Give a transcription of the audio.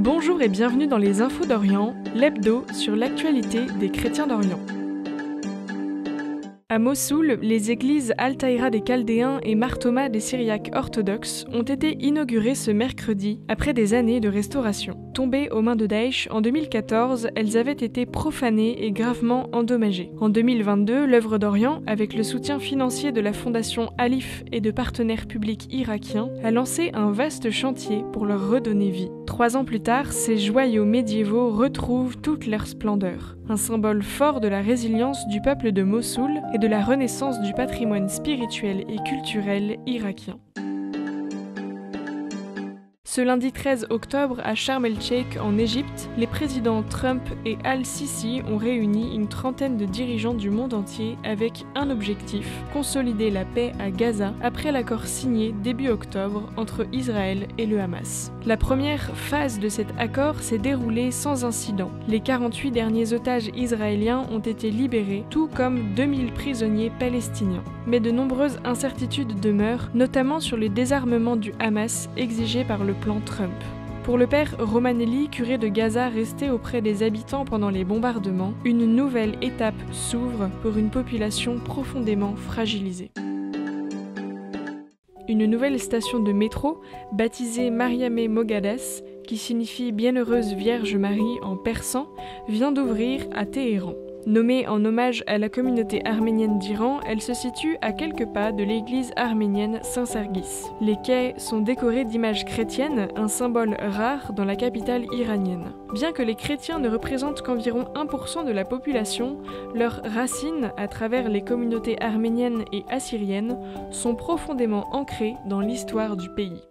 Bonjour et bienvenue dans les Infos d'Orient, l'hebdo sur l'actualité des chrétiens d'Orient. À Mossoul, les églises Al-Tahira des Chaldéens et Mar Thoma des Syriaques orthodoxes ont été inaugurées ce mercredi après des années de restauration. Tombées aux mains de Daesh en 2014, elles avaient été profanées et gravement endommagées. En 2022, l'œuvre d'Orient, avec le soutien financier de la fondation Alif et de partenaires publics irakiens, a lancé un vaste chantier pour leur redonner vie. 3 ans plus tard, ces joyaux médiévaux retrouvent toute leur splendeur. Un symbole fort de la résilience du peuple de Mossoul et de la renaissance du patrimoine spirituel et culturel irakien. Ce lundi 13 octobre, à Sharm el-Sheikh en Égypte, les présidents Trump et Al-Sisi ont réuni une trentaine de dirigeants du monde entier avec un objectif, consolider la paix à Gaza après l'accord signé début octobre entre Israël et le Hamas. La première phase de cet accord s'est déroulée sans incident. Les 48 derniers otages israéliens ont été libérés, tout comme 2000 prisonniers palestiniens. Mais de nombreuses incertitudes demeurent, notamment sur le désarmement du Hamas exigé par le plan Trump. Pour le père Romanelli, curé de Gaza resté auprès des habitants pendant les bombardements, une nouvelle étape s'ouvre pour une population profondément fragilisée. Une nouvelle station de métro, baptisée Mariamé Mogadès, qui signifie Bienheureuse Vierge Marie en persan, vient d'ouvrir à Téhéran. Nommée en hommage à la communauté arménienne d'Iran, elle se situe à quelques pas de l'église arménienne Saint-Sargis. Les quais sont décorés d'images chrétiennes, un symbole rare dans la capitale iranienne. Bien que les chrétiens ne représentent qu'environ 1% de la population, leurs racines, à travers les communautés arméniennes et assyriennes, sont profondément ancrées dans l'histoire du pays.